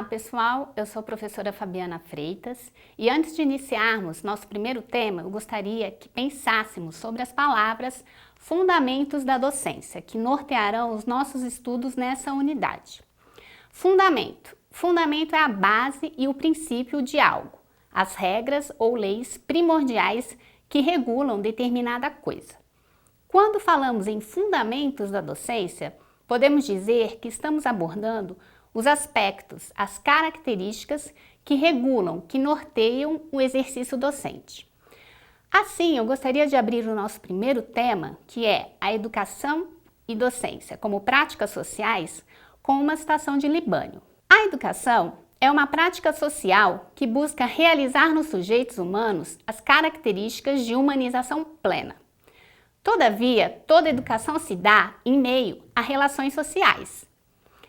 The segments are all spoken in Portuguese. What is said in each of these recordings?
Olá pessoal, eu sou a professora Fabiana Freitas e antes de iniciarmos nosso primeiro tema, eu gostaria que pensássemos sobre as palavras fundamentos da docência, que nortearão os nossos estudos nessa unidade. Fundamento. Fundamento é a base e o princípio de algo, as regras ou leis primordiais que regulam determinada coisa. Quando falamos em fundamentos da docência, podemos dizer que estamos abordando os aspectos, as características que regulam, que norteiam o exercício docente. Assim, eu gostaria de abrir o nosso primeiro tema, que é a educação e docência como práticas sociais, com uma citação de Libânio. A educação é uma prática social que busca realizar nos sujeitos humanos as características de humanização plena. Todavia, toda educação se dá em meio a relações sociais.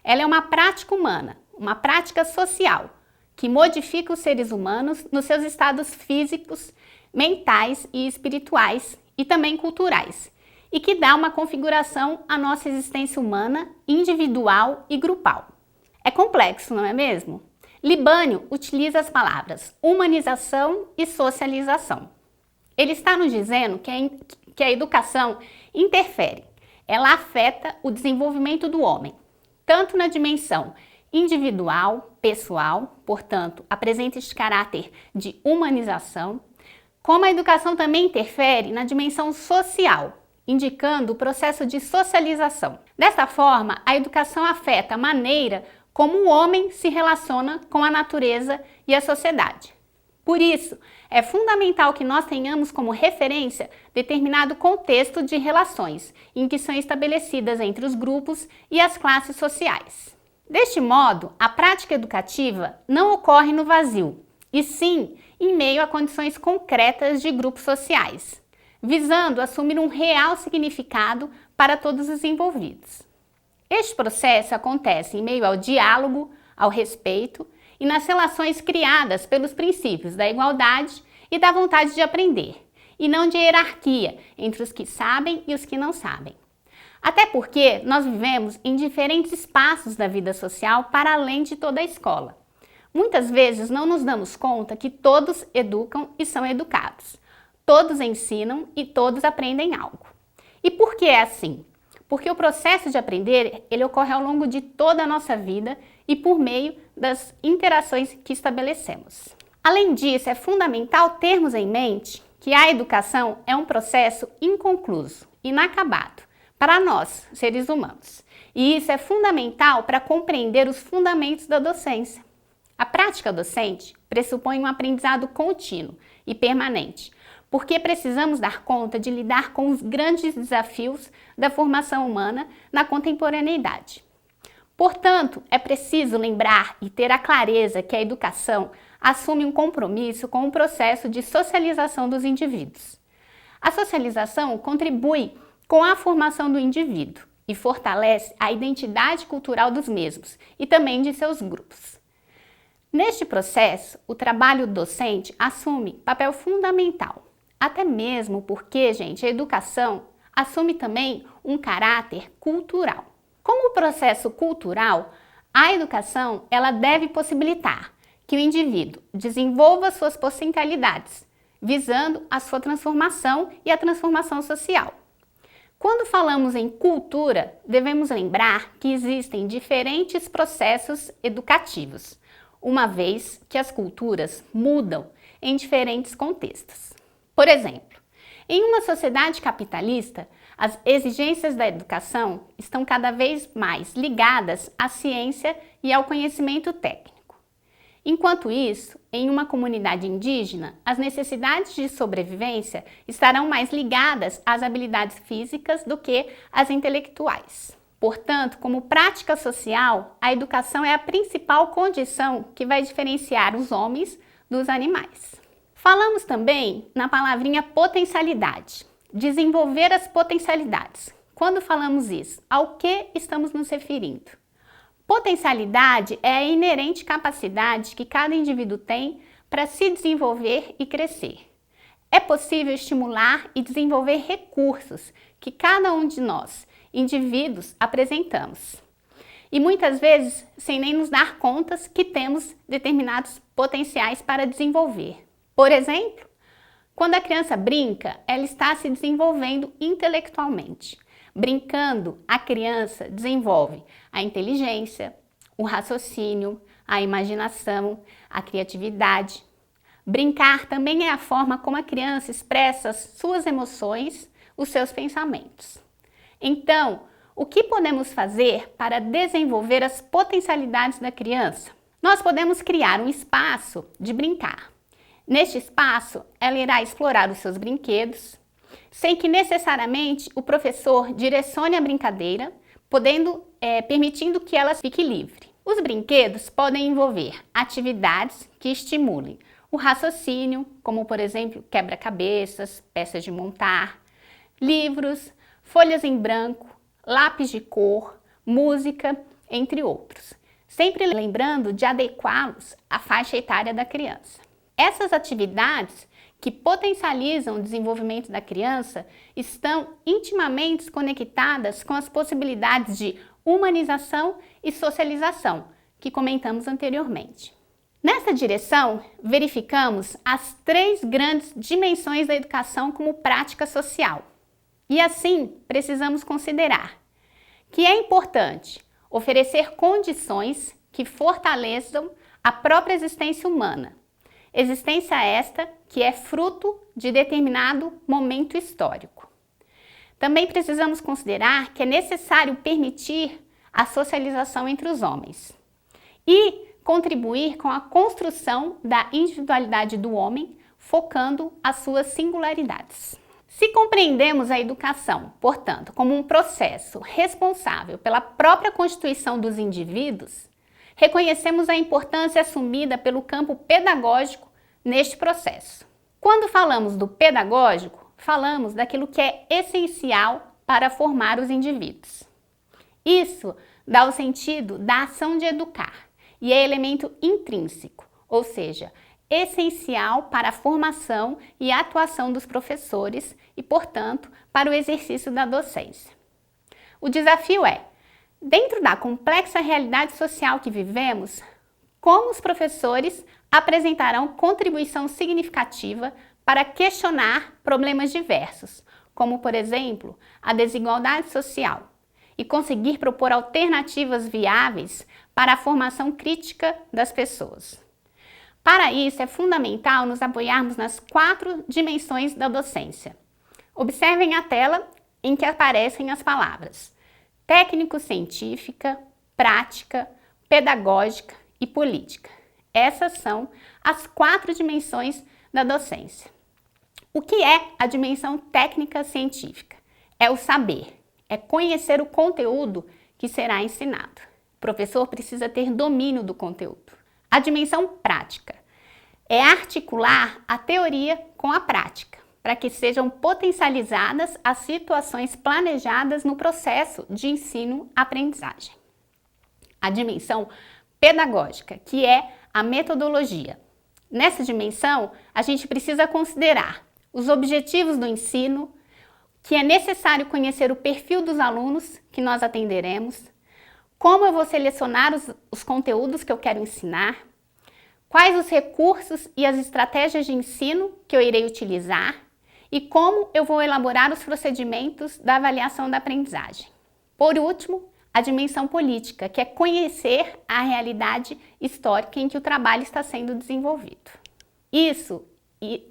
Ela é uma prática humana, uma prática social, que modifica os seres humanos nos seus estados físicos, mentais e espirituais e também culturais, e que dá uma configuração à nossa existência humana, individual e grupal. É complexo, não é mesmo? Libânio utiliza as palavras humanização e socialização. Ele está nos dizendo que a educação interfere, ela afeta o desenvolvimento do homem, tanto na dimensão individual, pessoal, portanto, apresenta este caráter de humanização, como a educação também interfere na dimensão social, indicando o processo de socialização. Desta forma, a educação afeta a maneira como o homem se relaciona com a natureza e a sociedade. Por isso, é fundamental que nós tenhamos como referência determinado contexto de relações em que são estabelecidas entre os grupos e as classes sociais. Deste modo, a prática educativa não ocorre no vazio, e sim em meio a condições concretas de grupos sociais, visando assumir um real significado para todos os envolvidos. Este processo acontece em meio ao diálogo, ao respeito e nas relações criadas pelos princípios da igualdade e da vontade de aprender, e não de hierarquia entre os que sabem e os que não sabem. Até porque nós vivemos em diferentes espaços da vida social para além de toda a escola. Muitas vezes não nos damos conta que todos educam e são educados, todos ensinam e todos aprendem algo. E por que é assim? Porque o processo de aprender, ele ocorre ao longo de toda a nossa vida e por meio das interações que estabelecemos. Além disso, é fundamental termos em mente que a educação é um processo inconcluso, inacabado, para nós, seres humanos. E isso é fundamental para compreender os fundamentos da docência. A prática docente pressupõe um aprendizado contínuo e permanente, porque precisamos dar conta de lidar com os grandes desafios da formação humana na contemporaneidade. Portanto, é preciso lembrar e ter a clareza que a educação assume um compromisso com o processo de socialização dos indivíduos. A socialização contribui com a formação do indivíduo e fortalece a identidade cultural dos mesmos e também de seus grupos. Neste processo, o trabalho docente assume papel fundamental. Até mesmo porque, gente, a educação assume também um caráter cultural. Como processo cultural, a educação ela deve possibilitar que o indivíduo desenvolva suas potencialidades, visando a sua transformação e a transformação social. Quando falamos em cultura, devemos lembrar que existem diferentes processos educativos, uma vez que as culturas mudam em diferentes contextos. Por exemplo, em uma sociedade capitalista, as exigências da educação estão cada vez mais ligadas à ciência e ao conhecimento técnico. Enquanto isso, em uma comunidade indígena, as necessidades de sobrevivência estarão mais ligadas às habilidades físicas do que às intelectuais. Portanto, como prática social, a educação é a principal condição que vai diferenciar os homens dos animais. Falamos também na palavrinha potencialidade, desenvolver as potencialidades. Quando falamos isso, ao que estamos nos referindo? Potencialidade é a inerente capacidade que cada indivíduo tem para se desenvolver e crescer. É possível estimular e desenvolver recursos que cada um de nós, indivíduos, apresentamos. e muitas vezes sem nem nos dar contas que temos determinados potenciais para desenvolver. Por exemplo, quando a criança brinca, ela está se desenvolvendo intelectualmente. Brincando, a criança desenvolve a inteligência, o raciocínio, a imaginação, a criatividade. Brincar também é a forma como a criança expressa as suas emoções, os seus pensamentos. Então, o que podemos fazer para desenvolver as potencialidades da criança? Nós podemos criar um espaço de brincar. Neste espaço, ela irá explorar os seus brinquedos, sem que necessariamente o professor direcione a brincadeira, permitindo que ela fique livre. Os brinquedos podem envolver atividades que estimulem o raciocínio, como por exemplo quebra-cabeças, peças de montar, livros, folhas em branco, lápis de cor, música, entre outros. Sempre lembrando de adequá-los à faixa etária da criança. Essas atividades que potencializam o desenvolvimento da criança estão intimamente conectadas com as possibilidades de humanização e socialização, que comentamos anteriormente. Nessa direção, verificamos as 3 grandes dimensões da educação como prática social. E assim, precisamos considerar que é importante oferecer condições que fortaleçam a própria existência humana. Existência esta que é fruto de determinado momento histórico. Também precisamos considerar que é necessário permitir a socialização entre os homens e contribuir com a construção da individualidade do homem, focando as suas singularidades. Se compreendemos a educação, portanto, como um processo responsável pela própria constituição dos indivíduos, reconhecemos a importância assumida pelo campo pedagógico neste processo. Quando falamos do pedagógico, falamos daquilo que é essencial para formar os indivíduos. Isso dá o sentido da ação de educar e é elemento intrínseco, ou seja, essencial para a formação e a atuação dos professores e, portanto, para o exercício da docência. O desafio é, dentro da complexa realidade social que vivemos, como os professores apresentarão contribuição significativa para questionar problemas diversos, como, por exemplo, a desigualdade social, e conseguir propor alternativas viáveis para a formação crítica das pessoas. Para isso, é fundamental nos apoiarmos nas 4 dimensões da docência. Observem a tela em que aparecem as palavras técnico-científica, prática, pedagógica e política. Essas são as 4 dimensões da docência. O que é a dimensão técnica científica? É o saber, é conhecer o conteúdo que será ensinado. O professor precisa ter domínio do conteúdo. A dimensão prática é articular a teoria com a prática, para que sejam potencializadas as situações planejadas no processo de ensino-aprendizagem. A dimensão pedagógica, que é a metodologia. Nessa dimensão, a gente precisa considerar os objetivos do ensino, que é necessário conhecer o perfil dos alunos que nós atenderemos, como eu vou selecionar os conteúdos que eu quero ensinar, quais os recursos e as estratégias de ensino que eu irei utilizar e como eu vou elaborar os procedimentos da avaliação da aprendizagem. Por último, a dimensão política, que é conhecer a realidade histórica em que o trabalho está sendo desenvolvido. Isso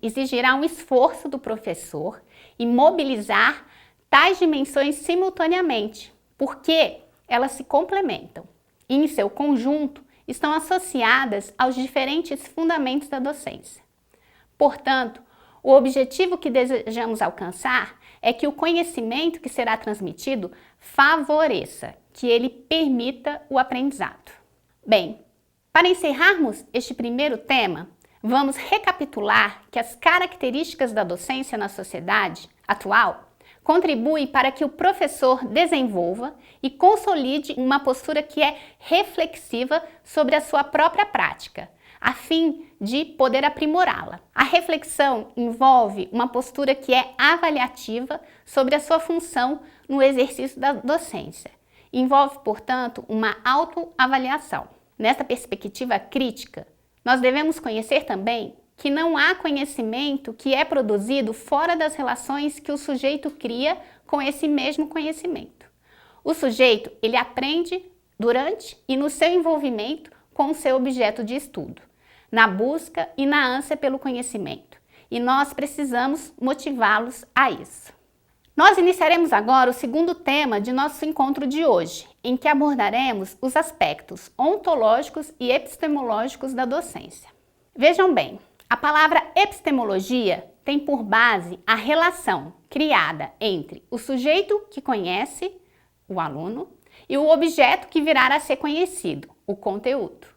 exigirá um esforço do professor em mobilizar tais dimensões simultaneamente, porque elas se complementam e, em seu conjunto, estão associadas aos diferentes fundamentos da docência. Portanto, o objetivo que desejamos alcançar é que o conhecimento que será transmitido favoreça, que ele permita o aprendizado. Bem, para encerrarmos este primeiro tema, vamos recapitular que as características da docência na sociedade atual contribuem para que o professor desenvolva e consolide uma postura que é reflexiva sobre a sua própria prática, a fim de poder aprimorá-la. A reflexão envolve uma postura que é avaliativa sobre a sua função no exercício da docência Envolve, portanto, uma autoavaliação. Nesta perspectiva crítica, nós devemos conhecer também que não há conhecimento que é produzido fora das relações que o sujeito cria com esse mesmo conhecimento. O sujeito, ele aprende durante e no seu envolvimento com o seu objeto de estudo, na busca e na ânsia pelo conhecimento, e nós precisamos motivá-los a isso. Nós iniciaremos agora o segundo tema de nosso encontro de hoje, em que abordaremos os aspectos ontológicos e epistemológicos da docência. Vejam bem, a palavra epistemologia tem por base a relação criada entre o sujeito que conhece, o aluno, e o objeto que virá a ser conhecido, o conteúdo.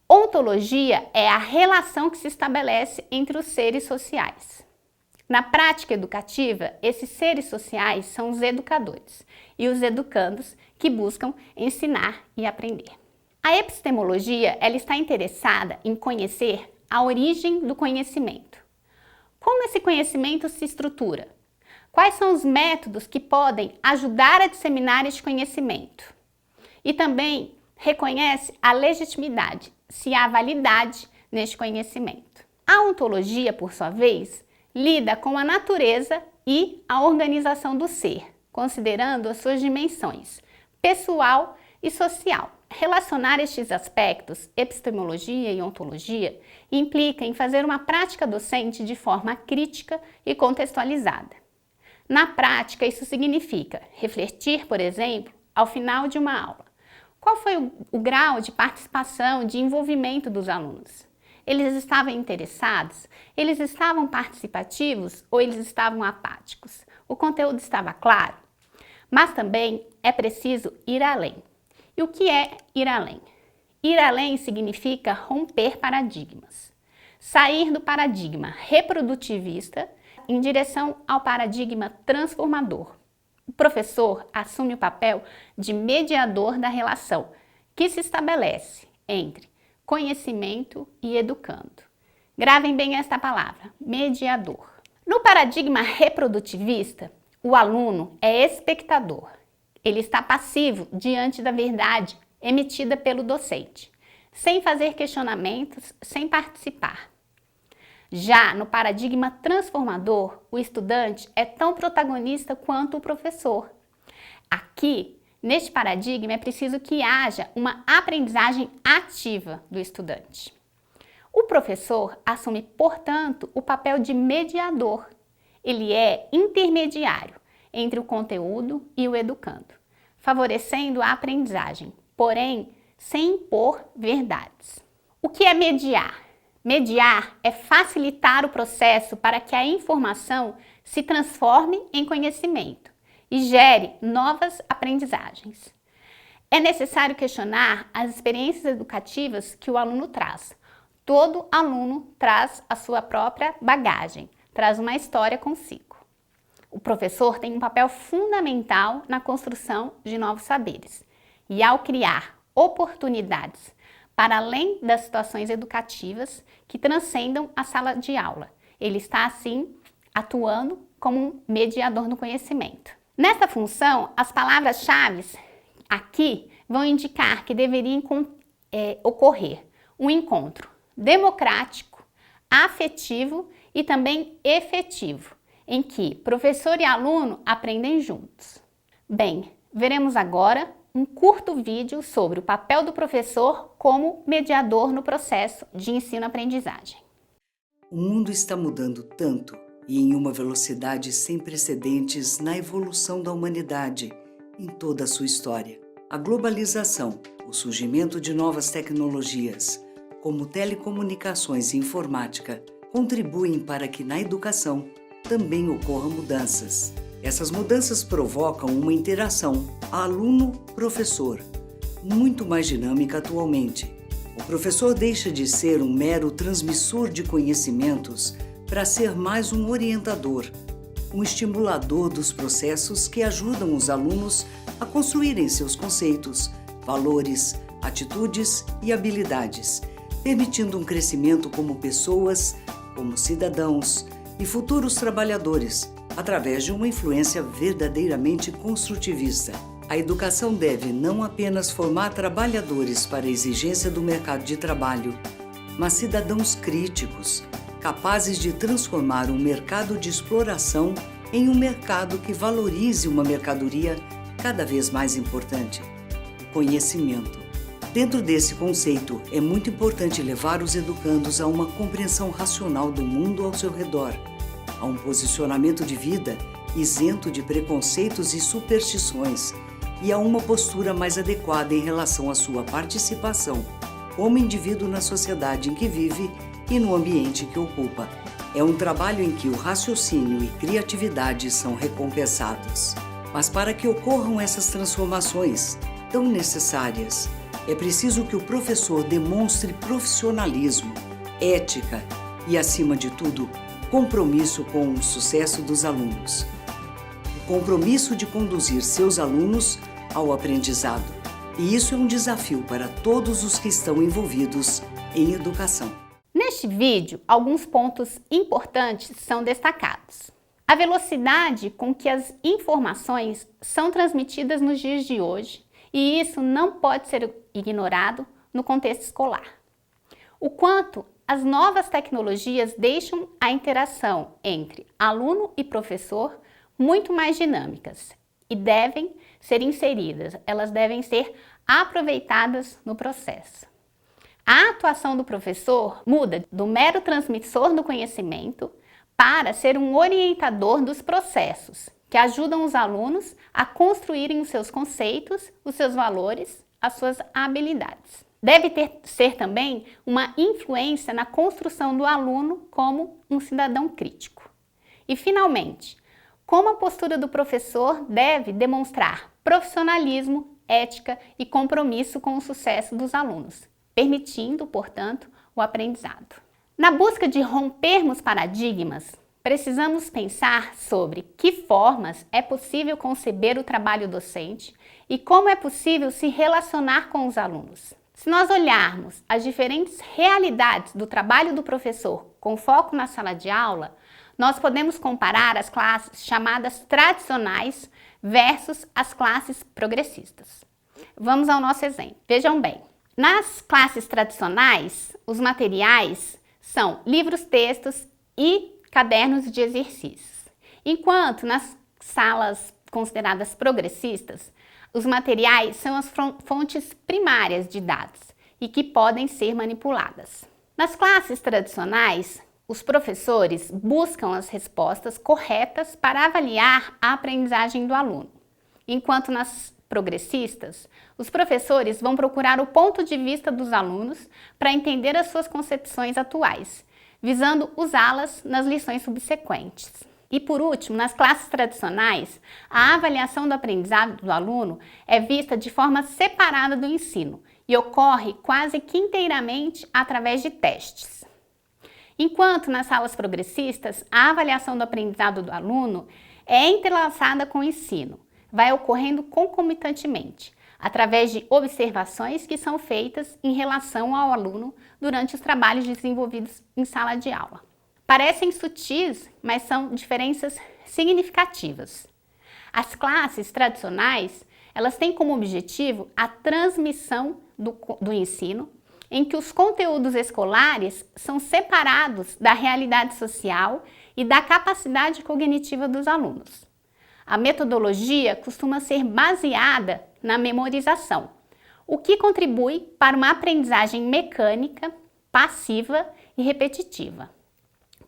Ontologia é a relação que se estabelece entre os seres sociais. Na prática educativa, esses seres sociais são os educadores e os educandos que buscam ensinar e aprender. A epistemologia, ela está interessada em conhecer a origem do conhecimento. Como esse conhecimento se estrutura? Quais são os métodos que podem ajudar a disseminar este conhecimento? E também reconhece a legitimidade, se há validade neste conhecimento. A ontologia, por sua vez, lida com a natureza e a organização do ser, considerando as suas dimensões pessoal e social. Relacionar estes aspectos, epistemologia e ontologia, implica em fazer uma prática docente de forma crítica e contextualizada. Na prática, isso significa refletir, por exemplo, ao final de uma aula. Qual foi o grau de participação, de envolvimento dos alunos? Eles estavam interessados? Eles estavam participativos ou eles estavam apáticos? O conteúdo estava claro? Mas também é preciso ir além. E o que é ir além? Ir além significa romper paradigmas. Sair do paradigma reprodutivista em direção ao paradigma transformador. O professor assume o papel de mediador da relação que se estabelece entre conhecimento e educando. Gravem bem esta palavra, mediador. No paradigma reprodutivista, o aluno é espectador. Ele está passivo diante da verdade emitida pelo docente, sem fazer questionamentos, sem participar. Já no paradigma transformador, o estudante é tão protagonista quanto o professor. Aqui, neste paradigma, é preciso que haja uma aprendizagem ativa do estudante. O professor assume, portanto, o papel de mediador. Ele é intermediário entre o conteúdo e o educando, favorecendo a aprendizagem, porém, sem impor verdades. O que é mediar? Mediar é facilitar o processo para que a informação se transforme em conhecimento e gere novas aprendizagens. É necessário questionar as experiências educativas que o aluno traz. Todo aluno traz a sua própria bagagem, traz uma história consigo. O professor tem um papel fundamental na construção de novos saberes e ao criar oportunidades para além das situações educativas que transcendam a sala de aula. Ele está, assim, atuando como um mediador no conhecimento. Nessa função, as palavras-chave aqui vão indicar que deveria ocorrer um encontro democrático, afetivo e também efetivo, em que professor e aluno aprendem juntos. Bem, veremos agora um curto vídeo sobre o papel do professor como mediador no processo de ensino-aprendizagem. O mundo está mudando tanto e em uma velocidade sem precedentes na evolução da humanidade em toda a sua história. A globalização, o surgimento de novas tecnologias, como telecomunicações e informática, contribuem para que na educação também ocorram mudanças. Essas mudanças provocam uma interação aluno-professor, muito mais dinâmica atualmente. O professor deixa de ser um mero transmissor de conhecimentos para ser mais um orientador, um estimulador dos processos que ajudam os alunos a construírem seus conceitos, valores, atitudes e habilidades, permitindo um crescimento como pessoas, como cidadãos e futuros trabalhadores, através de uma influência verdadeiramente construtivista. A educação deve não apenas formar trabalhadores para a exigência do mercado de trabalho, mas cidadãos críticos, capazes de transformar um mercado de exploração em um mercado que valorize uma mercadoria cada vez mais importante: o conhecimento. Dentro desse conceito, é muito importante levar os educandos a uma compreensão racional do mundo ao seu redor, a um posicionamento de vida isento de preconceitos e superstições e a uma postura mais adequada em relação à sua participação como indivíduo na sociedade em que vive e no ambiente que ocupa. É um trabalho em que o raciocínio e criatividade são recompensados. Mas para que ocorram essas transformações tão necessárias, é preciso que o professor demonstre profissionalismo, ética e, acima de tudo, compromisso com o sucesso dos alunos. O compromisso de conduzir seus alunos ao aprendizado. E isso é um desafio para todos os que estão envolvidos em educação. Neste vídeo, alguns pontos importantes são destacados. A velocidade com que as informações são transmitidas nos dias de hoje, e isso não pode ser ignorado no contexto escolar. O quanto as novas tecnologias deixam a interação entre aluno e professor muito mais dinâmicas e devem ser inseridas, elas devem ser aproveitadas no processo. A atuação do professor muda do mero transmissor do conhecimento para ser um orientador dos processos que ajudam os alunos a construírem os seus conceitos, os seus valores, as suas habilidades. Deve ser também uma influência na construção do aluno como um cidadão crítico. E, finalmente, como a postura do professor deve demonstrar profissionalismo, ética e compromisso com o sucesso dos alunos, permitindo, portanto, o aprendizado. Na busca de rompermos paradigmas, precisamos pensar sobre que formas é possível conceber o trabalho docente e como é possível se relacionar com os alunos. Se nós olharmos as diferentes realidades do trabalho do professor com foco na sala de aula, nós podemos comparar as classes chamadas tradicionais versus as classes progressistas. Vamos ao nosso exemplo. Vejam bem, nas classes tradicionais, os materiais são livros, textos e cadernos de exercícios. Enquanto nas salas consideradas progressistas, os materiais são as fontes primárias de dados e que podem ser manipuladas. Nas classes tradicionais, os professores buscam as respostas corretas para avaliar a aprendizagem do aluno, enquanto nas progressistas, os professores vão procurar o ponto de vista dos alunos para entender as suas concepções atuais, visando usá-las nas lições subsequentes. E por último, nas classes tradicionais, a avaliação do aprendizado do aluno é vista de forma separada do ensino e ocorre quase que inteiramente através de testes. Enquanto nas salas progressistas, a avaliação do aprendizado do aluno é entrelaçada com o ensino, vai ocorrendo concomitantemente, através de observações que são feitas em relação ao aluno durante os trabalhos desenvolvidos em sala de aula. Parecem sutis, mas são diferenças significativas. As classes tradicionais, elas têm como objetivo a transmissão do ensino, em que os conteúdos escolares são separados da realidade social e da capacidade cognitiva dos alunos. A metodologia costuma ser baseada na memorização, o que contribui para uma aprendizagem mecânica, passiva e repetitiva.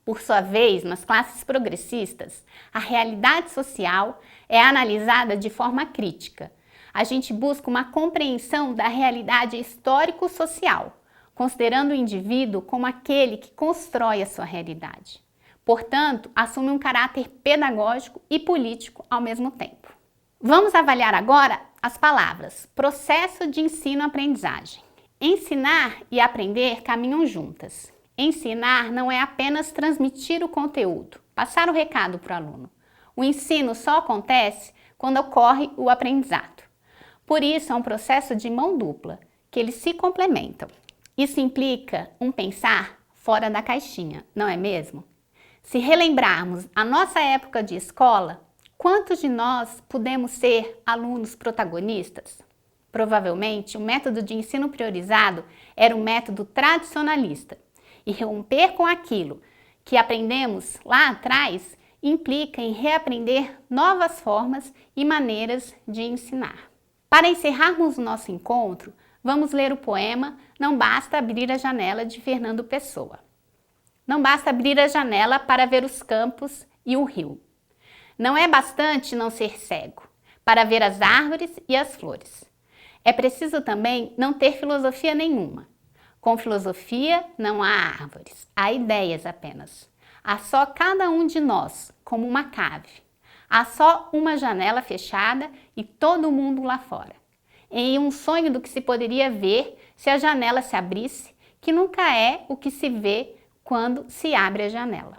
Por sua vez, nas classes progressistas, a realidade social é analisada de forma crítica. A gente busca uma compreensão da realidade histórico-social, considerando o indivíduo como aquele que constrói a sua realidade. Portanto, assume um caráter pedagógico e político ao mesmo tempo. Vamos avaliar agora as palavras processo de ensino-aprendizagem. Ensinar e aprender caminham juntas. Ensinar não é apenas transmitir o conteúdo, passar o recado para o aluno. O ensino só acontece quando ocorre o aprendizado. Por isso, é um processo de mão dupla, que eles se complementam. Isso implica um pensar fora da caixinha, não é mesmo? Se relembrarmos a nossa época de escola, Quantos de nós podemos ser alunos protagonistas? Provavelmente, o método de ensino priorizado era um método tradicionalista, e romper com aquilo que aprendemos lá atrás implica em reaprender novas formas e maneiras de ensinar. Para encerrarmos o nosso encontro, vamos ler o poema Não Basta Abrir a Janela, de Fernando Pessoa. Não basta abrir a janela para ver os campos e o rio. Não é bastante não ser cego para ver as árvores e as flores. É preciso também não ter filosofia nenhuma. Com filosofia não há árvores, há ideias apenas. Há só cada um de nós, como uma cave. Há só uma janela fechada e todo mundo lá fora. Em um sonho do que se poderia ver se a janela se abrisse, que nunca é o que se vê quando se abre a janela.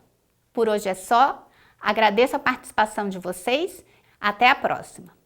Por hoje é só. Agradeço a participação de vocês. Até a próxima!